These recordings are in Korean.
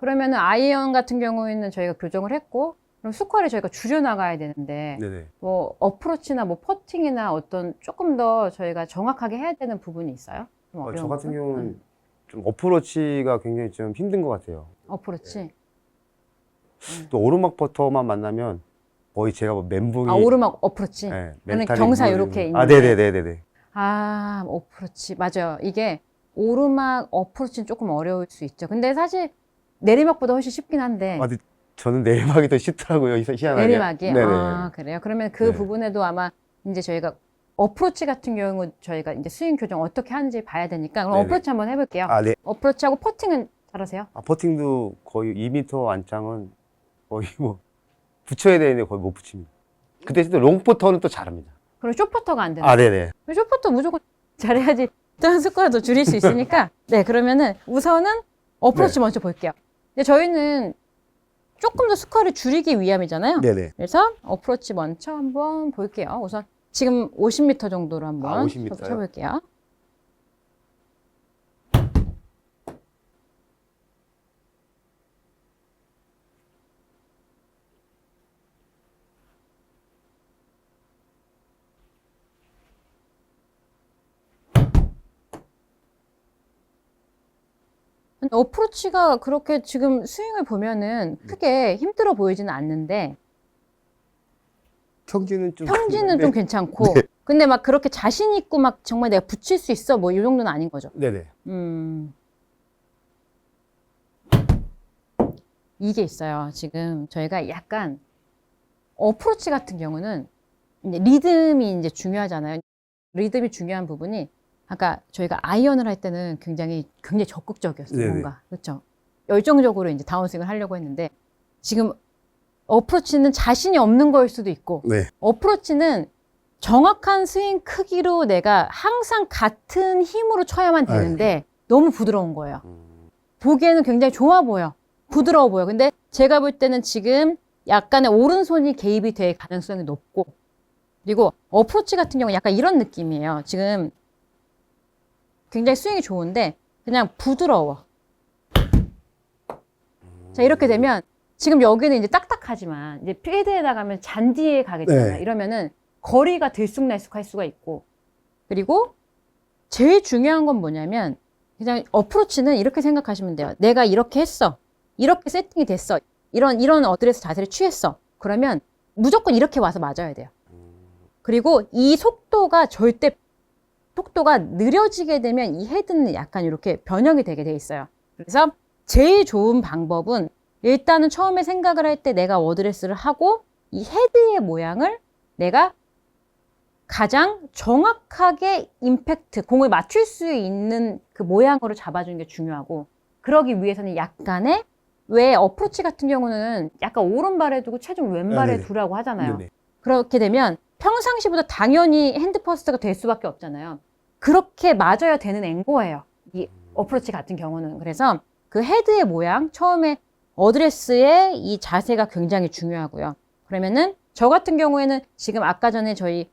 그러면은 아이언 같은 경우에는 저희가 교정을 했고, 그럼 스코어를 저희가 줄여나가야 되는데, 네네. 뭐 어프로치나 뭐 퍼팅이나 어떤 조금 더 저희가 정확하게 해야 되는 부분이 있어요? 좀 어려운 저 같은 부분? 경우는 좀 어프로치가 굉장히 좀 힘든 것 같아요. 어프로치. 또 오르막 퍼터만 만나면 거의 제가 뭐 멘붕이. 오르막 어프로치. 네, 저는 멘탈이 경사 무너지는. 이렇게 있는. 네네네네네. 어프로치. 맞아요. 이게 오르막 어프로치는 조금 어려울 수 있죠. 근데 사실 내리막보다 훨씬 쉽긴 한데. 근데 저는 내리막이 더 쉽더라고요, 희한하게. 내리막이? 네네. 그래요? 그러면 그 네. 부분에도 아마 이제 저희가 어프로치 같은 경우 저희가 이제 스윙 교정 어떻게 하는지 봐야 되니까 그럼 네네. 어프로치 한번 해볼게요. 네. 어프로치하고 퍼팅은 잘하세요? 퍼팅도 거의 2m 안장은 거의 뭐 붙여야 되는데 거의 못 붙입니다. 그 대신 또 롱퍼터는 또 잘합니다. 그럼 숏퍼터가 안 되나요? 네네. 숏퍼터 무조건 잘해야지 다른 스코어도 줄일 수 있으니까. 네, 그러면은 우선은 어프로치 네. 먼저 볼게요. 근데 저희는 조금 더 스코어를 줄이기 위함이잖아요. 네네. 그래서 어프로치 먼저 한번 볼게요. 우선 지금 50m 정도로 한번 50m 요? 쳐볼게요. 어프로치가 그렇게 지금 스윙을 보면은 크게 힘들어 보이지는 않는데 평지는 좀. 평지는 좀 괜찮고 네. 근데 막 그렇게 자신 있고 막 정말 내가 붙일 수 있어 뭐 이 정도는 아닌 거죠. 네네. 이게 있어요. 지금 저희가 약간 어프로치 같은 경우는 이제 리듬이 이제 중요하잖아요. 리듬이 중요한 부분이 아까 저희가 아이언을 할 때는 굉장히 적극적이었어요. 네네. 뭔가 그렇죠. 열정적으로 이제 다운스윙을 하려고 했는데 지금 어프로치는 자신이 없는 거일 수도 있고 네. 어프로치는 정확한 스윙 크기로 내가 항상 같은 힘으로 쳐야만 되는데 너무 부드러운 거예요. 보기에는 굉장히 좋아 보여. 부드러워 보여. 근데 제가 볼 때는 지금 약간의 오른손이 개입이 될 가능성이 높고 그리고 어프로치 같은 경우는 약간 이런 느낌이에요. 지금 굉장히 스윙이 좋은데 그냥 부드러워. 자, 이렇게 되면 지금 여기는 이제 딱딱하지만 이제 필드에 나가면 잔디에 가겠잖아요. 네. 이러면은 거리가 들쑥날쑥할 수가 있고 그리고 제일 중요한 건 뭐냐면 그냥 어프로치는 이렇게 생각하시면 돼요. 내가 이렇게 했어. 이렇게 세팅이 됐어. 이런 어드레스 자세를 취했어. 그러면 무조건 이렇게 와서 맞아야 돼요. 그리고 이 속도가 느려지게 되면 이 헤드는 약간 이렇게 변형이 되게 돼 있어요. 그래서 제일 좋은 방법은 일단은 처음에 생각을 할 때 내가 어드레스를 하고 이 헤드의 모양을 내가 가장 정확하게 임팩트, 공을 맞출 수 있는 그 모양으로 잡아주는 게 중요하고 그러기 위해서는 약간의 왜 어프로치 같은 경우는 약간 오른발에 두고 체중 왼발에 두라고 하잖아요. 네네. 그렇게 되면 평상시보다 당연히 핸드 퍼스트가 될 수밖에 없잖아요. 그렇게 맞아야 되는 앵거예요. 이 어프로치 같은 경우는. 그래서 그 헤드의 모양, 처음에 어드레스의 이 자세가 굉장히 중요하고요. 그러면은 저 같은 경우에는 지금 아까 전에 저희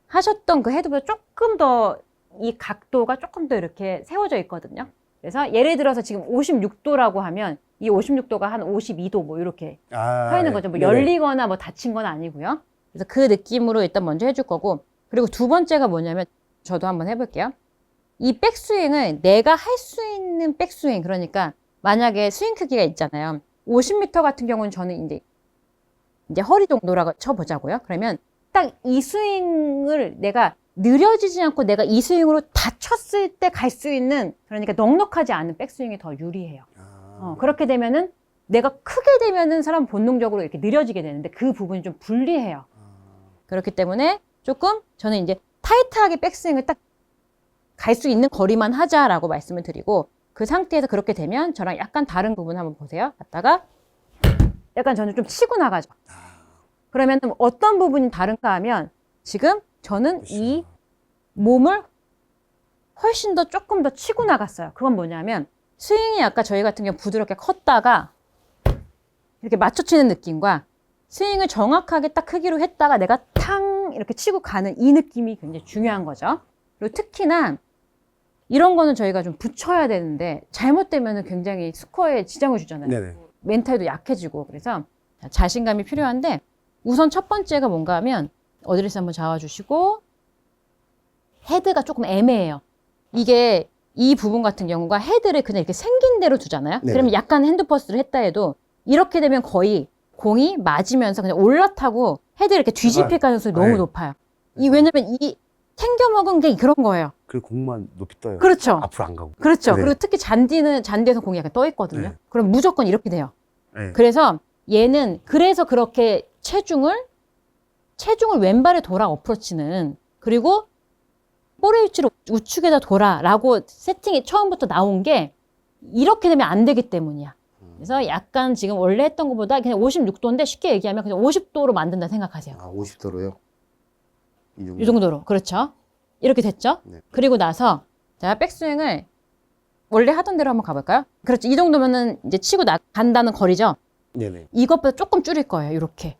하셨던 그 헤드보다 조금 더 이 각도가 조금 더 이렇게 세워져 있거든요. 그래서 예를 들어서 지금 56도라고 하면 이 56도가 한 52도 뭐 이렇게 서 있는 거죠. 뭐 열리거나 뭐 닫힌 건 아니고요. 그래서 그 느낌으로 일단 먼저 해줄 거고 그리고 두 번째가 뭐냐면 저도 한번 해볼게요. 이 백스윙을 내가 할 수 있는 백스윙 그러니까 만약에 스윙 크기가 있잖아요. 50m 같은 경우는 저는 이제 허리 정도라고 쳐보자고요. 그러면 딱 이 스윙을 내가 느려지지 않고 내가 이 스윙으로 다 쳤을 때 갈 수 있는 그러니까 넉넉하지 않은 백스윙이 더 유리해요. 그렇게 되면은 내가 크게 되면은 사람 본능적으로 이렇게 느려지게 되는데 그 부분이 좀 불리해요. 그렇기 때문에 조금 저는 이제 타이트하게 백스윙을 딱 갈 수 있는 거리만 하자라고 말씀을 드리고 그 상태에서 그렇게 되면 저랑 약간 다른 부분 한번 보세요. 갔다가 약간 저는 좀 치고 나가죠. 그러면 어떤 부분이 다른가 하면 지금 저는 이 몸을 훨씬 더 조금 더 치고 나갔어요. 그건 뭐냐면 스윙이 아까 저희 같은 경우 부드럽게 컸다가 이렇게 맞춰치는 느낌과 스윙을 정확하게 딱 크기로 했다가 내가 탕 이렇게 치고 가는 이 느낌이 굉장히 중요한 거죠. 그리고 특히나 이런 거는 저희가 좀 붙여야 되는데 잘못되면 굉장히 스코어에 지장을 주잖아요. 네네. 멘탈도 약해지고. 그래서 자신감이 필요한데 우선 첫 번째가 뭔가 하면 어드레스 한번 잡아주시고 헤드가 조금 애매해요. 이게 이 부분 같은 경우가 헤드를 그냥 이렇게 생긴 대로 두잖아요. 네네. 그러면 약간 핸드퍼스를 했다 해도 이렇게 되면 거의 공이 맞으면서 그냥 올라타고 헤드를 이렇게 뒤집힐 가능성이 너무 네. 높아요. 왜냐면 이 챙겨먹은 게 그런 거예요. 그리고 공만 높이 떠요. 그렇죠. 앞으로 안 가고. 그렇죠. 네. 그리고 특히 잔디에서 공이 약간 떠 있거든요. 네. 그럼 무조건 이렇게 돼요. 네. 그래서 얘는 그래서 그렇게 체중을 왼발에 돌아 어프로치는 그리고 볼의 위치를 우측에다 돌아라고 세팅이 처음부터 나온 게 이렇게 되면 안 되기 때문이야. 그래서 약간 지금 원래 했던 것보다 그냥 56도인데 쉽게 얘기하면 그냥 50도로 만든다 생각하세요. 아, 50도로요? 이 정도로. 그렇죠. 이렇게 됐죠? 네. 그리고 나서 자, 백스윙을 원래 하던 대로 한번 가볼까요? 그렇죠. 이 정도면은 이제 치고 간다는 거리죠. 네네. 이것보다 조금 줄일 거예요. 이렇게.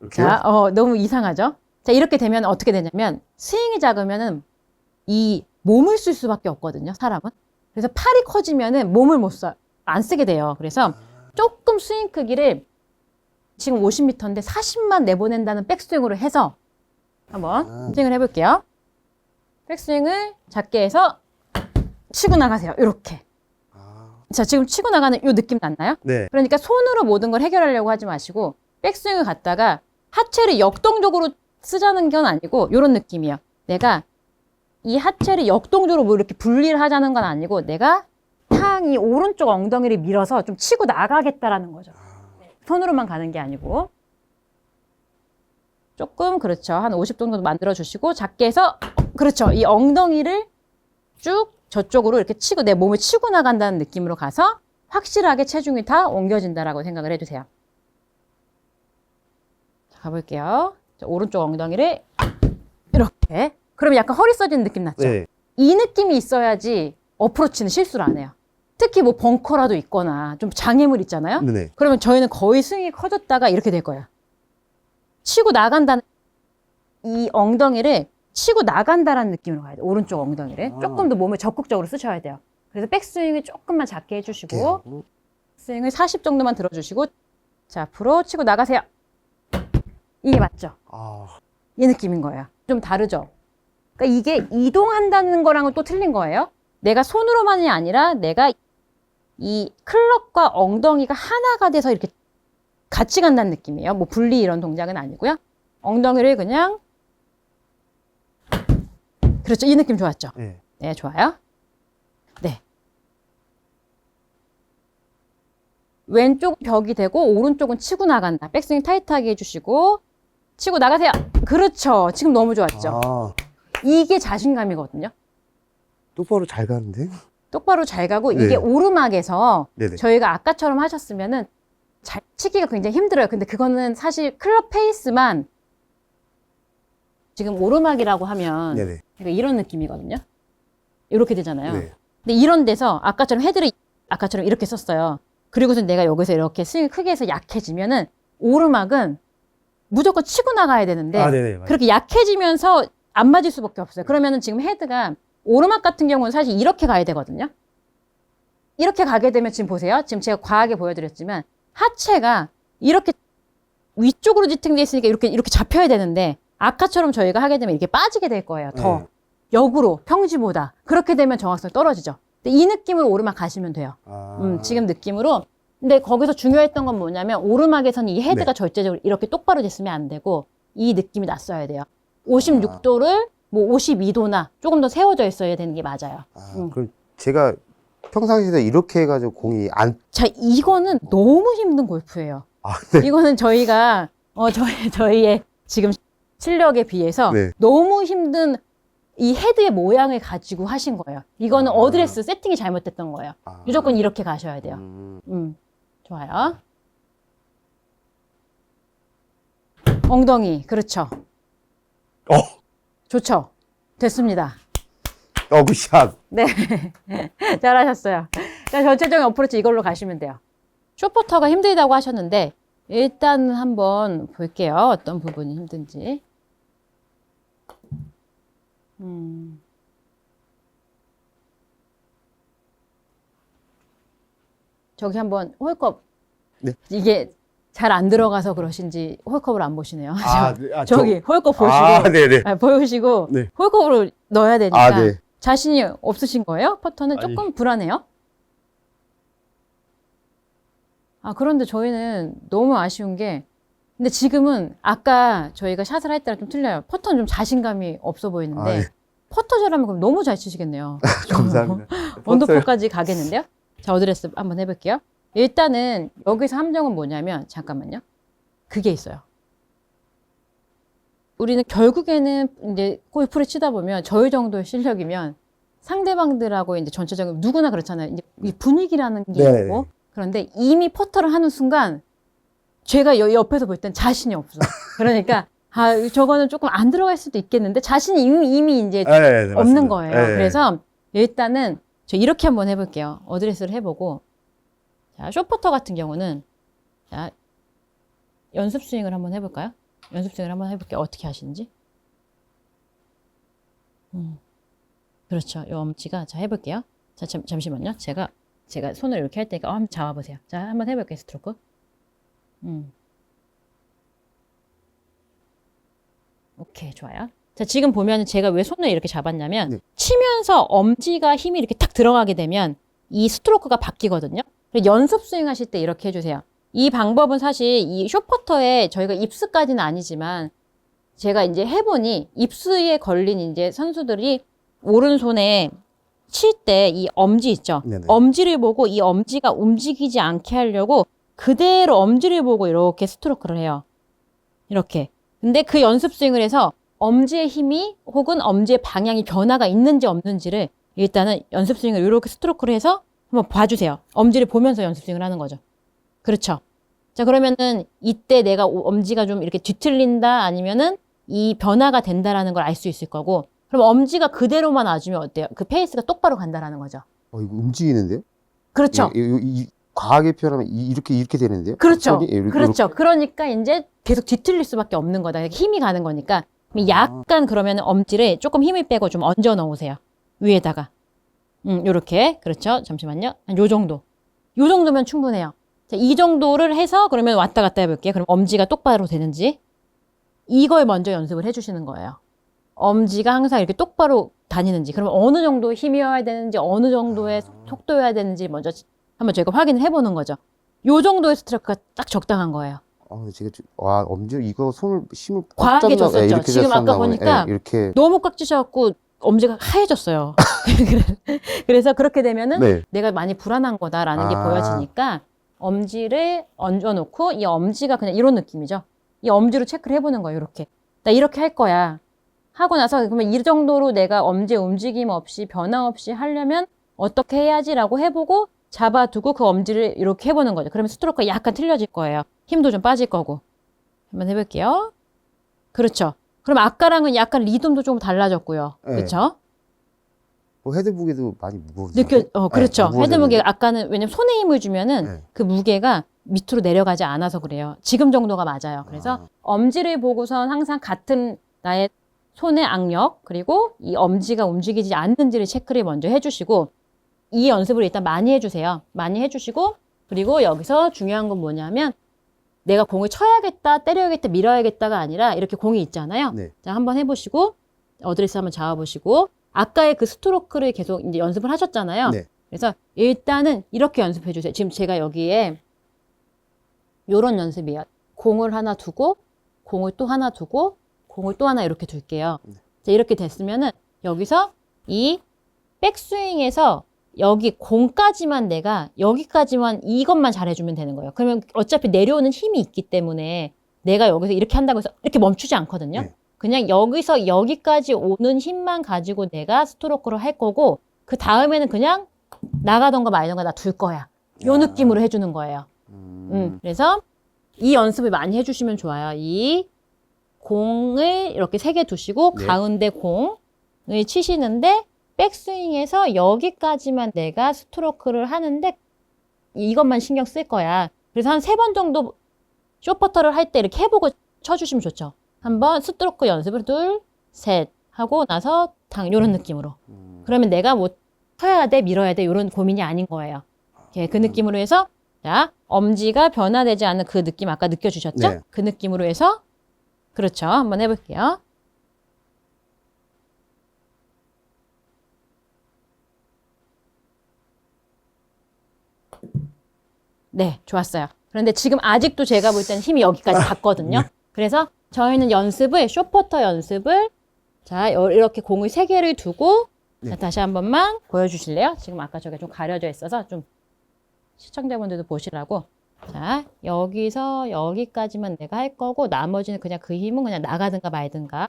이렇게요? 자, 너무 이상하죠? 자, 이렇게 되면 어떻게 되냐면 스윙이 작으면은 이 몸을 쓸 수밖에 없거든요. 사람은. 그래서 팔이 커지면은 몸을 못 써. 안 쓰게 돼요. 그래서 조금 스윙 크기를 지금 50m인데 40만 내보낸다는 백스윙으로 해서 한번 스윙을 해볼게요. 백스윙을 작게 해서 치고 나가세요. 이렇게. 자, 지금 치고 나가는 이 느낌 났나요? 네. 그러니까 손으로 모든 걸 해결하려고 하지 마시고 백스윙을 갖다가 하체를 역동적으로 쓰자는 건 아니고 이런 느낌이에요. 내가 이 하체를 역동적으로 뭐 이렇게 분리를 하자는 건 아니고 내가 이 오른쪽 엉덩이를 밀어서 좀 치고 나가겠다라는 거죠. 손으로만 가는 게 아니고 조금 그렇죠. 한 50 정도 만들어 주시고 작게 해서 그렇죠. 이 엉덩이를 쭉 저쪽으로 이렇게 치고 내 몸을 치고 나간다는 느낌으로 가서 확실하게 체중이 다 옮겨진다라고 생각을 해주세요. 자, 가볼게요. 자, 오른쪽 엉덩이를 이렇게. 그러면 약간 허리 써지는 느낌 났죠? 네. 이 느낌이 있어야지 어프로치는 실수를 안 해요. 특히 뭐 벙커라도 있거나 좀 장애물 있잖아요. 네네. 그러면 저희는 거의 스윙이 커졌다가 이렇게 될 거예요. 치고 나간다는 이 엉덩이를 치고 나간다라는 느낌으로 가야 돼요. 오른쪽 엉덩이를. 조금 더 몸을 적극적으로 쓰셔야 돼요. 그래서 백스윙을 조금만 작게 해주시고 스윙을 40 정도만 들어주시고 자, 앞으로 치고 나가세요. 이게 맞죠? 이 느낌인 거예요. 좀 다르죠? 그러니까 이게 이동한다는 거랑은 또 틀린 거예요. 내가 손으로만이 아니라 내가 이 클럽과 엉덩이가 하나가 돼서 이렇게 같이 간다는 느낌이에요. 뭐 분리 이런 동작은 아니고요. 엉덩이를 그냥 그렇죠. 이 느낌 좋았죠? 네. 네, 좋아요. 네. 왼쪽 벽이 되고 오른쪽은 치고 나간다. 백스윙 타이트하게 해주시고 치고 나가세요. 그렇죠. 지금 너무 좋았죠? 이게 자신감이거든요. 똑바로 잘 가는데? 똑바로 잘 가고 네. 이게 오르막에서 네네. 저희가 아까처럼 하셨으면은 잘 치기가 굉장히 힘들어요. 근데 그거는 사실 클럽 페이스만 지금 오르막이라고 하면 네네. 그러니까 이런 느낌이거든요. 이렇게 되잖아요. 네. 근데 이런 데서 아까처럼 헤드를 아까처럼 이렇게 썼어요. 그리고서 내가 여기서 이렇게 스윙 크게 해서 약해지면은 오르막은 무조건 치고 나가야 되는데 네네. 맞아요. 그렇게 약해지면서 안 맞을 수밖에 없어요. 그러면은 지금 헤드가 오르막 같은 경우는 사실 이렇게 가야 되거든요. 이렇게 가게 되면 지금 보세요. 지금 제가 과하게 보여드렸지만 하체가 이렇게 위쪽으로 지탱돼 있으니까 이렇게 잡혀야 되는데 아까처럼 저희가 하게 되면 이렇게 빠지게 될 거예요. 더 네. 역으로 평지보다 그렇게 되면 정확성이 떨어지죠. 근데 이 느낌으로 오르막 가시면 돼요. 지금 느낌으로. 근데 거기서 중요했던 건 뭐냐면 오르막에서는 이 헤드가 네. 절대적으로 이렇게 똑바로 됐으면 안 되고 이 느낌이 났어야 돼요. 56도를 뭐 52도나 조금 더 세워져 있어야 되는 게 맞아요. 그럼 제가 평상시에도 이렇게 해가지고 공이 안. 자, 이거는 너무 힘든 골프예요. 네. 이거는 저희가 저희의 지금 실력에 비해서 네. 너무 힘든 이 헤드의 모양을 가지고 하신 거예요. 이거는 어드레스 세팅이 잘못됐던 거예요. 무조건 이렇게 가셔야 돼요. 좋아요. 엉덩이, 그렇죠. 좋죠. 됐습니다. 굿샷. 네. 잘하셨어요. 자, 전체적인 어프로치 이걸로 가시면 돼요. 쇼퍼터가 힘들다고 하셨는데, 일단 한번 볼게요. 어떤 부분이 힘든지. 저기 한번 홀컵. 네. 이게 잘 안 들어가서 그러신지 홀컵을 안 보시네요. 네. 저기 홀컵 보시고. 네네. 보시고 네. 홀컵으로 넣어야 되니까 네. 자신이 없으신 거예요? 퍼터는 아니. 조금 불안해요? 그런데 저희는 너무 아쉬운 게 근데 지금은 아까 저희가 샷을 할 때랑 좀 틀려요. 퍼터는 좀 자신감이 없어 보이는데 네. 퍼터 잘하면 그럼 너무 잘 치시겠네요. 감사합니다. 원더포까지 가겠는데요? 자, 어드레스 한번 해볼게요. 일단은 여기서 함정은 뭐냐면 잠깐만요. 그게 있어요. 우리는 결국에는 이제 골프를 치다 보면 저희 정도의 실력이면 상대방들하고 이제 전체적으로 누구나 그렇잖아요. 이제 이 분위기라는 게 네. 있고 그런데 이미 퍼터를 하는 순간 제가 옆에서 볼 땐 자신이 없어. 그러니까 저거는 조금 안 들어갈 수도 있겠는데 자신이 이미 이제 네, 없는 맞습니다. 거예요. 네. 그래서 일단은 저 이렇게 한번 해볼게요. 어드레스를 해보고 자, 숏퍼터 같은 경우는 자, 연습 스윙을 한번 해볼까요? 연습 스윙을 한번 해볼게요. 어떻게 하시는지. 그렇죠. 이 엄지가 자 해볼게요. 자 잠시만요. 제가 손을 이렇게 할 테니까 한번 잡아보세요. 자 한번 해볼게요. 스트로크. 오케이 좋아요. 자 지금 보면 제가 왜 손을 이렇게 잡았냐면 네. 치면서 엄지가 힘이 이렇게 탁 들어가게 되면 이 스트로크가 바뀌거든요. 그래서 연습 스윙 하실 때 이렇게 해주세요. 이 방법은 사실 이 숏퍼터에 저희가 입스까지는 아니지만 제가 이제 해보니 입스에 걸린 이제 선수들이 오른손에 칠 때 이 엄지 있죠. 네네. 엄지를 보고 이 엄지가 움직이지 않게 하려고 그대로 엄지를 보고 이렇게 스트로크를 해요. 이렇게. 근데 그 연습 스윙을 해서 엄지의 힘이 혹은 엄지의 방향이 변화가 있는지 없는지를 일단은 연습 스윙을 이렇게 스트로크를 해서 한번 봐주세요. 엄지를 보면서 연습 스윙을 하는 거죠. 그렇죠. 자, 그러면은 이때 내가 엄지가 좀 이렇게 뒤틀린다 아니면은 이 변화가 된다라는 걸 알 수 있을 거고 그럼 엄지가 그대로만 놔주면 어때요? 그 페이스가 똑바로 간다라는 거죠. 이거 움직이는데요? 그렇죠. 과하게 표현하면 이렇게 되는데요? 그렇죠. 손이 이렇게, 그렇죠. 그러니까 이제 계속 뒤틀릴 수밖에 없는 거다. 힘이 가는 거니까. 약간 그러면 엄지를 조금 힘을 빼고 좀 얹어 넣으세요. 위에다가. 요렇게. 그렇죠. 잠시만요. 요 정도. 요 정도면 충분해요. 자, 이 정도를 해서 그러면 왔다 갔다 해볼게요. 그럼 엄지가 똑바로 되는지. 이걸 먼저 연습을 해주시는 거예요. 엄지가 항상 이렇게 똑바로 다니는지. 그러면 어느 정도 힘이어야 되는지, 어느 정도의 속도여야 되는지 먼저 한번 저희가 확인을 해보는 거죠. 요 정도의 스트로크가 딱 적당한 거예요. 근데 제가 엄지 이거 힘을 과하게 꽉 잡나- 줬었죠. 이렇게 지금 아까 줬었나 보네. 보니까 이렇게. 너무 꽉 쥐셔갖고 엄지가 하얘졌어요. 그래서 그렇게 되면은 네. 내가 많이 불안한 거다라는 게 보여지니까 엄지를 얹어놓고 이 엄지가 그냥 이런 느낌이죠. 이 엄지로 체크를 해보는 거예요. 이렇게. 나 이렇게 할 거야. 하고 나서 그러면 이 정도로 내가 엄지의 움직임 없이 변화 없이 하려면 어떻게 해야지라고 해보고 잡아두고 그 엄지를 이렇게 해보는 거죠. 그러면 스트로크가 약간 틀려질 거예요. 힘도 좀 빠질 거고. 한번 해볼게요. 그렇죠. 그럼 아까랑은 약간 리듬도 좀 달라졌고요. 네. 그렇죠? 헤드 무게도 많이 무거워지죠. 그렇죠. 네, 헤드 무게가 아까는 왜냐면 손에 힘을 주면은 네. 그 무게가 밑으로 내려가지 않아서 그래요. 지금 정도가 맞아요. 그래서 엄지를 보고선 항상 같은 나의 손의 악력 그리고 이 엄지가 움직이지 않는지를 체크를 먼저 해주시고 이 연습을 일단 많이 해주세요. 많이 해주시고 그리고 여기서 중요한 건 뭐냐면 내가 공을 쳐야겠다, 때려야겠다, 밀어야겠다가 아니라 이렇게 공이 있잖아요. 네. 자, 한번 해보시고 어드레스 한번 잡아보시고 아까의 그 스트로크를 계속 이제 연습을 하셨잖아요. 네. 그래서 일단은 이렇게 연습해 주세요. 지금 제가 여기에 요런 연습이에요. 공을 하나 두고 공을 또 하나 두고 공을 또 하나 이렇게 둘게요. 자, 이렇게 됐으면은 여기서 이 백스윙에서 여기 공까지만 내가 여기까지만 이것만 잘해주면 되는 거예요. 그러면 어차피 내려오는 힘이 있기 때문에 내가 여기서 이렇게 한다고 해서 이렇게 멈추지 않거든요. 네. 그냥 여기서 여기까지 오는 힘만 가지고 내가 스트로크를 할 거고 그 다음에는 그냥 나가던가 말던가 나 둘 거야. 요 느낌으로 해주는 거예요. 그래서 이 연습을 많이 해주시면 좋아요. 이 공을 이렇게 3개 두시고 네. 가운데 공을 치시는데 백스윙에서 여기까지만 내가 스트로크를 하는데 이것만 신경 쓸 거야. 그래서 한 3번 정도 숏퍼터를 할 때 이렇게 해보고 쳐주시면 좋죠. 한번 스트로크 연습을 둘, 셋 하고 나서 이런 느낌으로. 그러면 내가 뭐 쳐야 돼, 밀어야 돼 이런 고민이 아닌 거예요. 그 느낌으로 해서 자, 엄지가 변화되지 않는 그 느낌 아까 느껴주셨죠? 네. 그 느낌으로 해서 그렇죠. 한번 해볼게요. 네, 좋았어요. 그런데 지금 아직도 제가 볼 때는 힘이 여기까지 갔거든요. 그래서 저희는 연습을, 쇼퍼터 연습을 자, 이렇게 공을 3개를 두고 자, 다시 한 번만 보여주실래요? 지금 아까 저게 좀 가려져 있어서 좀 시청자분들도 보시라고. 자, 여기서 여기까지만 내가 할 거고 나머지는 그냥 그 힘은 그냥 나가든가 말든가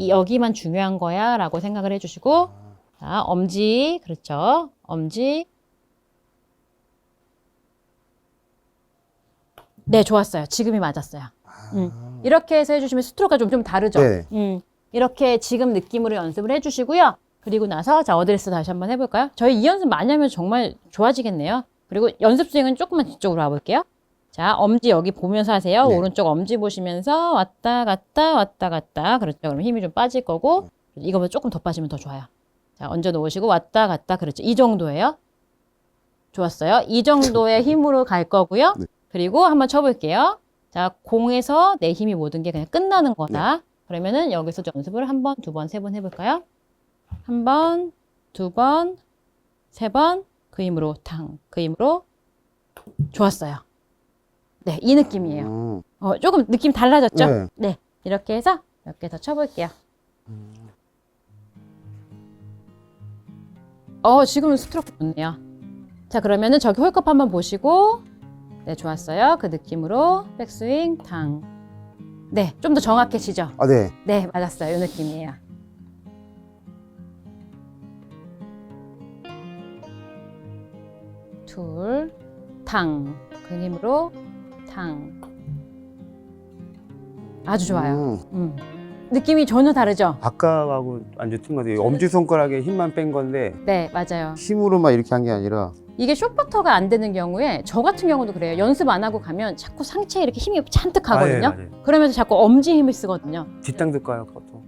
여기만 중요한 거야 라고 생각을 해주시고 자, 엄지, 그렇죠. 엄지. 네, 좋았어요. 지금이 맞았어요. 이렇게 해서 해주시면 스트로크가 좀 다르죠? 네. 이렇게 지금 느낌으로 연습을 해주시고요. 그리고 나서 자, 어드레스 다시 한번 해볼까요? 저희 이 연습 많이 하면 정말 좋아지겠네요. 그리고 연습 스윙은 조금만 뒤쪽으로 와볼게요. 자, 엄지 여기 보면서 하세요. 네. 오른쪽 엄지 보시면서 왔다 갔다 왔다 갔다. 그렇죠. 그럼 힘이 좀 빠질 거고 이거보다 조금 더 빠지면 더 좋아요. 자, 얹어 놓으시고 왔다 갔다. 그렇죠. 이 정도예요. 좋았어요. 이 정도의 힘으로 갈 거고요. 네. 그리고 한번 쳐볼게요. 자, 공에서 내 힘이 모든 게 그냥 끝나는 거다. 그러면은 여기서 연습을 한 번, 두 번, 세 번 해볼까요? 한 번, 두 번, 세 번, 그 힘으로 탕, 그 힘으로. 좋았어요. 네, 이 느낌이에요. 조금 느낌 달라졌죠? 네. 네, 이렇게 해서 몇 개 더 쳐볼게요. 지금은 스트로크 좋네요. 자, 그러면은 저기 홀컵 한번 보시고 네, 좋았어요. 그 느낌으로 백스윙 탕. 네, 좀 더 정확해지죠? 아, 네. 네, 맞았어요. 이 느낌이에요. 둘, 탕. 그 힘으로 탕. 아주 좋아요. 느낌이 전혀 다르죠? 아까하고 완전 틀린 것 같아요. 엄지손가락에 힘만 뺀 건데 네, 맞아요. 힘으로만 이렇게 한 게 아니라 이게 쇼퍼터가 안 되는 경우에 저 같은 경우도 그래요. 연습 안 하고 가면 자꾸 상체에 이렇게 힘이 잔뜩 가거든요. 맞아요. 그러면서 자꾸 엄지 힘을 쓰거든요. 뒷땅 들까요, 그것도?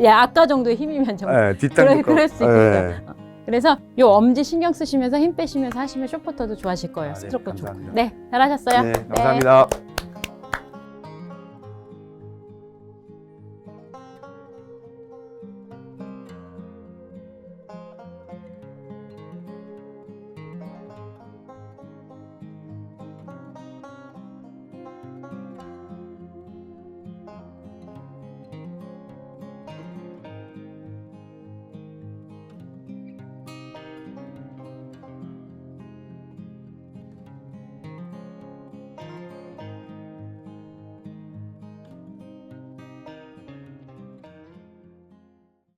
야, 아까 정도의 힘이면 정말 네, 뒷땅 그럴 수 있겠어요. 네. 그래서 요 엄지 신경 쓰시면서 힘 빼시면서 하시면 쇼퍼터도 좋아하실 거예요. 아, 네, 스트로크 좋고. 감사합니다. 네, 잘하셨어요. 네, 감사합니다.